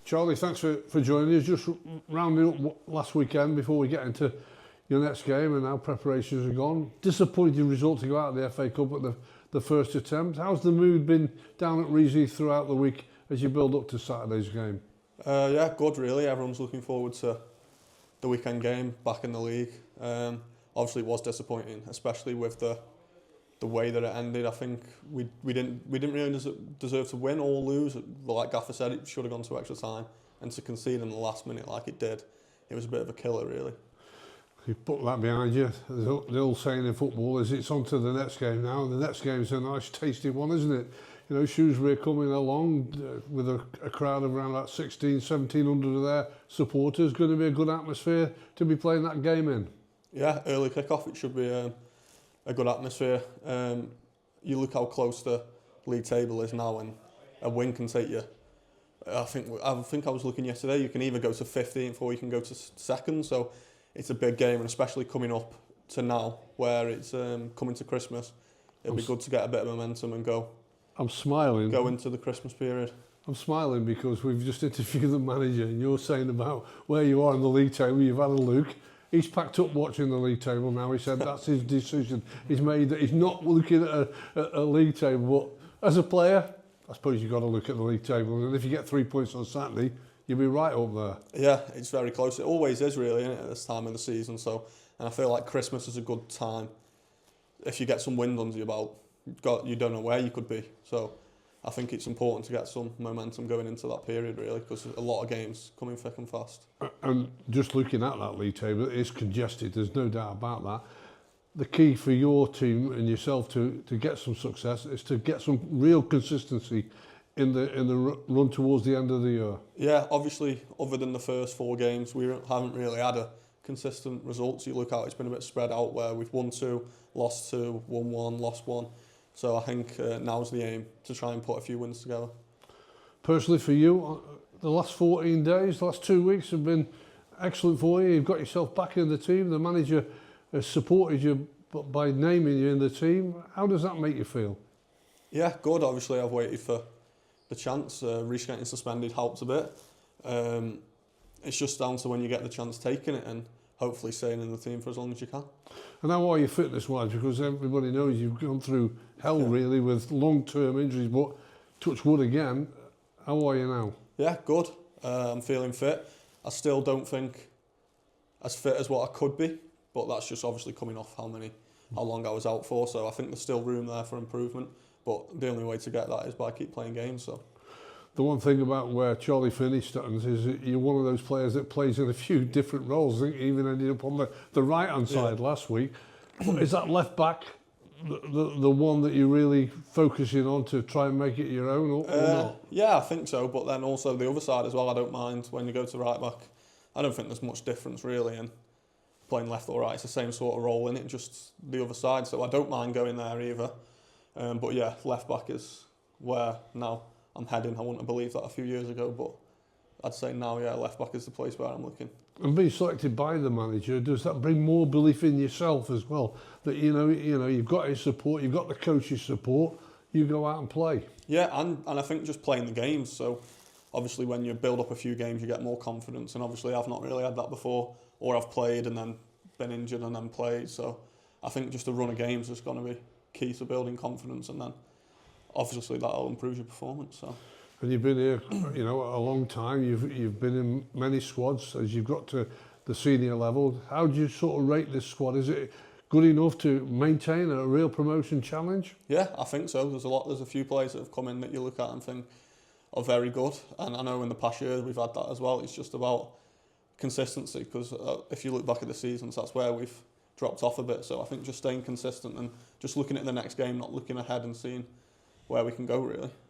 Charlie, thanks for joining us. Just rounding up last weekend before we get into your next game and how preparations are gone. Disappointing result to go out of the FA Cup at the first attempt. How's the mood been down at Reesley throughout the week as you build up to Saturday's game? Yeah, good really. Everyone's looking forward to the weekend game back in the league. Obviously it was disappointing, especially with the way that it ended. I think we didn't really deserve to win or lose. Like Gaffer said, it should have gone to extra time, and to concede in the last minute like it did, it was a bit of a killer really. You put that behind you. The old saying in football is it's on to the next game now. The next game is a nice tasty one, isn't it? You know, Shrewsbury are coming along with a crowd of around about 1,700 of their supporters. Going to be a good atmosphere to be playing that game in. Yeah, early kick-off, it should be a good atmosphere. You look how close the league table is now, and a win can take you. I think I was looking yesterday. You can either go to 15th or you can go to second. So it's a big game, and especially coming up to now, where it's coming to Christmas, it'll be good to get a bit of momentum and go. I'm smiling. Go into the Christmas period. I'm smiling because we've just interviewed the manager, and you're saying about where you are in the league table. You've had a look. He's packed up watching the league table now. He said that's his decision. He's made that he's not looking at a league table. But as a player, I suppose you've got to look at the league table. And if you get 3 points on Saturday, you'll be right up there. Yeah, it's very close. It always is, really, isn't it, at this time of the season. So, and I feel like Christmas is a good time. If you get some wind under your belt, you don't know where you could be. So I think it's important to get some momentum going into that period, really, because a lot of games coming thick and fast. And just looking at that league table, it's congested, there's no doubt about that. The key for your team and yourself to get some success is to get some real consistency in the run towards the end of the year. Yeah, obviously, other than the first 4 games, we haven't really had a consistent results. You look out, it's been a bit spread out where we've won 2, lost 2, won 1, lost 1. So I think now's the aim, to try and put a few wins together. Personally for you, the last 14 days, the last 2 weeks have been excellent for you. You've got yourself back in the team. The manager has supported you by naming you in the team. How does that make you feel? Yeah, good. Obviously, I've waited for the chance. Reece getting suspended helps a bit. It's just down to when you get the chance taking it and hopefully staying in the team for as long as you can. And how are you fitness-wise? Because everybody knows you've gone through hell, really, with long-term injuries, but touch wood again, how are you now? Yeah, good. I'm feeling fit. I still don't think as fit as what I could be, but that's just obviously coming off how long I was out for, so I think there's still room there for improvement, but the only way to get that is by keep playing games. So. The one thing about where Charlie Finney stands is that you're one of those players that plays in a few different roles. I think he even ended up on the right-hand side last week. Is that left back the one that you're really focusing on to try and make it your own or not? Yeah, I think so, but then also the other side as well, I don't mind when you go to right back. I don't think there's much difference really in playing left or right. It's the same sort of role in it, just the other side, so I don't mind going there either. But yeah, left back is where now I'm heading. I wouldn't have believed that a few years ago, but I'd say now, yeah, left back is the place where I'm looking. And being selected by the manager, does that bring more belief in yourself as well? That you know, you've got his support, you've got the coach's support, you go out and play. Yeah, and I think just playing the games. So obviously, when you build up a few games, you get more confidence. And obviously, I've not really had that before, or I've played and then been injured and then played. So I think just a run of games is going to be key to building confidence, and then obviously that'll improve your performance. So. And you've been here, you know, a long time. You've been in many squads as you've got to the senior level. How do you sort of rate this squad? Is it good enough to maintain a real promotion challenge? Yeah, I think so. There's a few players that have come in that you look at and think are very good. And I know in the past year we've had that as well. It's just about consistency, because if you look back at the seasons, that's where we've dropped off a bit. So I think just staying consistent and just looking at the next game, not looking ahead and seeing where we can go really.